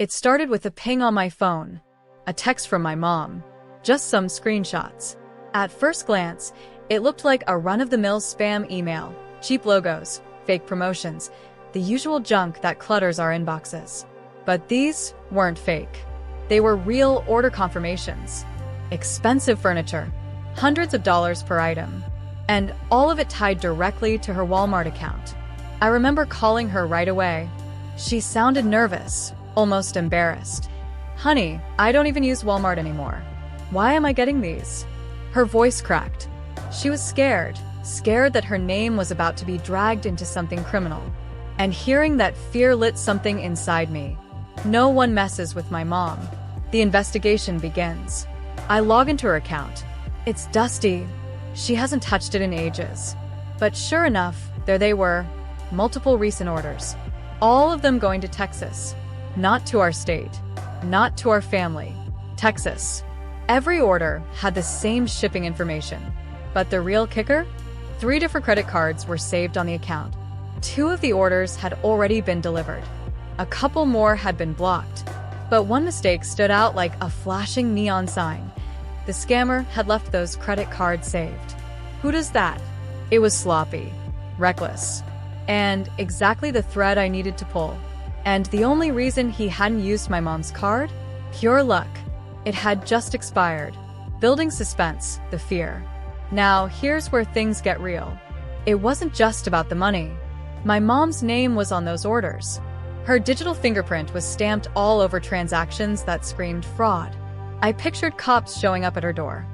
It started with a ping on my phone, a text from my mom, just some screenshots. At first glance, it looked like a run-of-the-mill spam email, cheap logos, fake promotions, the usual junk that clutters our inboxes. But these weren't fake. They were real order confirmations. Expensive furniture, hundreds of dollars per item, and all of it tied directly to her Walmart account. I remember calling her right away. She sounded nervous, almost embarrassed. "Honey, I don't even use Walmart anymore. Why am I getting these?" Her voice cracked. She was scared that her name was about to be dragged into something criminal. And hearing that fear lit something inside me. No one messes with my mom. The investigation begins. I log into her account. It's dusty. She hasn't touched it in ages. But sure enough, there they were. Multiple recent orders. All of them going to Texas. Not to our state. Not to our family. Texas. Every order had the same shipping information. But the real kicker? 3 different credit cards were saved on the account. 2 of the orders had already been delivered. A couple more had been blocked. But one mistake stood out like a flashing neon sign. The scammer had left those credit cards saved. Who does that? It was sloppy, reckless, and exactly the thread I needed to pull. And the only reason he hadn't used my mom's card? Pure luck. It had just expired. Building suspense, the fear. Now, here's where things get real. It wasn't just about the money. My mom's name was on those orders. Her digital fingerprint was stamped all over transactions that screamed fraud. I pictured cops showing up at her door.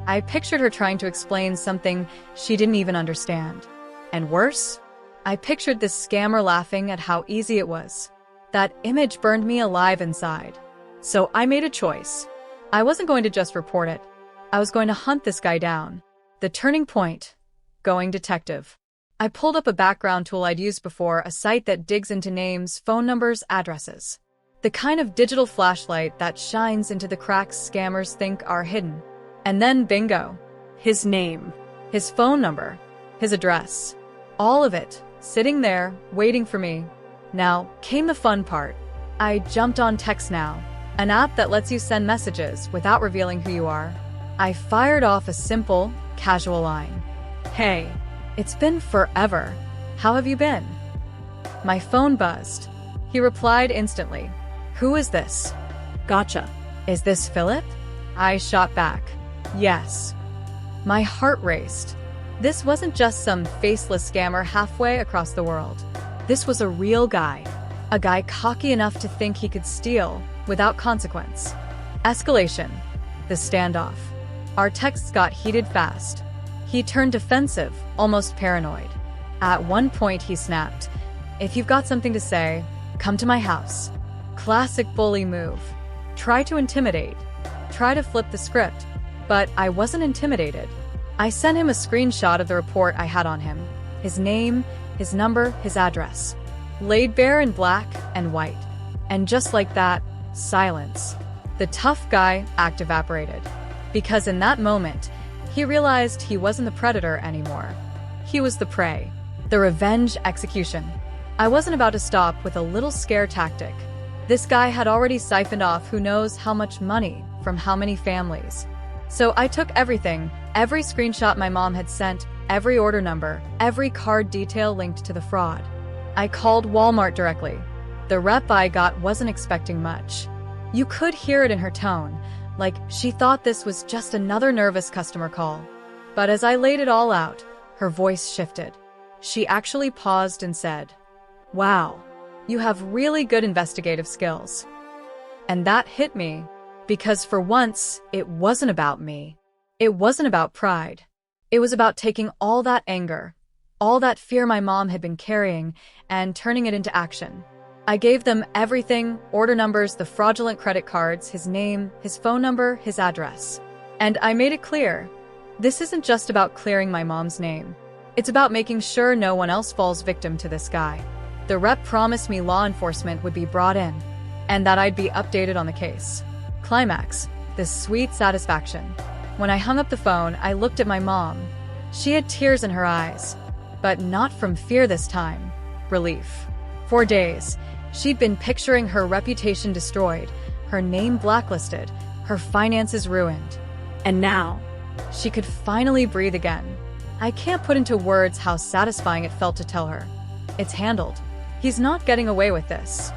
I pictured her trying to explain something she didn't even understand. And worse, I pictured this scammer laughing at how easy it was. That image burned me alive inside. So I made a choice. I wasn't going to just report it. I was going to hunt this guy down. The turning point. Going detective. I pulled up a background tool I'd used before, a site that digs into names, phone numbers, addresses. The kind of digital flashlight that shines into the cracks scammers think are hidden. And then bingo. His name, his phone number, his address. All of it, sitting there, waiting for me. Now, came the fun part. I jumped on TextNow, an app that lets you send messages without revealing who you are. I fired off a simple, casual line. "Hey, it's been forever. How have you been?" My phone buzzed. He replied instantly. "Who is this?" "Gotcha. Is this Philip?" I shot back. "Yes." My heart raced. This wasn't just some faceless scammer halfway across the world. This was a real guy. A guy cocky enough to think he could steal without consequence. Escalation. The standoff. Our texts got heated fast. He turned defensive, almost paranoid. At one point he snapped, "If you've got something to say, come to my house." Classic bully move. Try to intimidate. Try to flip the script. But I wasn't intimidated. I sent him a screenshot of the report I had on him. His name, his number, his address. Laid bare in black and white. And just like that, silence. The tough guy act evaporated. Because in that moment, he realized he wasn't the predator anymore. He was the prey. The revenge execution. I wasn't about to stop with a little scare tactic. This guy had already siphoned off who knows how much money from how many families. So I took everything, every screenshot my mom had sent, every order number, every card detail linked to the fraud. I called Walmart directly. The rep I got wasn't expecting much. You could hear it in her tone, like she thought this was just another nervous customer call. But as I laid it all out, her voice shifted. She actually paused and said, "Wow, you have really good investigative skills." And that hit me, because for once, it wasn't about me. It wasn't about pride. It was about taking all that anger, all that fear my mom had been carrying, and turning it into action. I gave them everything, order numbers, the fraudulent credit cards, his name, his phone number, his address. And I made it clear, this isn't just about clearing my mom's name. It's about making sure no one else falls victim to this guy. The rep promised me law enforcement would be brought in, and that I'd be updated on the case. Climax, this sweet satisfaction. When I hung up the phone, I looked at my mom. She had tears in her eyes, but not from fear this time. Relief. For days, She'd been picturing her reputation destroyed, her name blacklisted, her finances ruined. And now, she could finally breathe again. I can't put into words how satisfying it felt to tell her. It's handled. He's not getting away with this.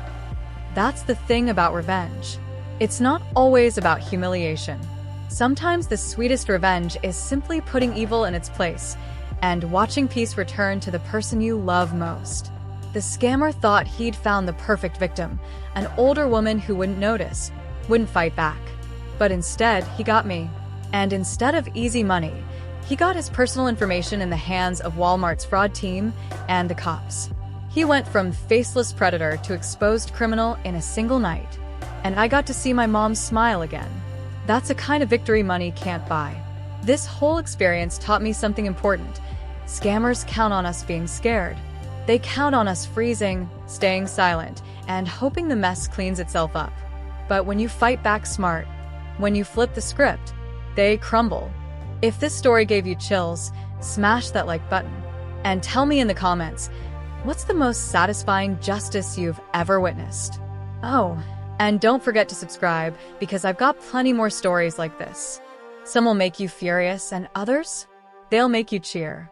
That's the thing about revenge. It's not always about humiliation. Sometimes the sweetest revenge is simply putting evil in its place and watching peace return to the person you love most. The scammer thought he'd found the perfect victim, an older woman who wouldn't notice, wouldn't fight back. But instead, he got me. And instead of easy money, he got his personal information in the hands of Walmart's fraud team and the cops. He went from faceless predator to exposed criminal in a single night. And I got to see my mom smile again. That's a kind of victory money can't buy. This whole experience taught me something important. Scammers count on us being scared. They count on us freezing, staying silent, and hoping the mess cleans itself up. But when you fight back smart, when you flip the script, they crumble. If this story gave you chills, smash that like button. And tell me in the comments, what's the most satisfying justice you've ever witnessed? Oh, and don't forget to subscribe, because I've got plenty more stories like this. Some will make you furious, and others, they'll make you cheer.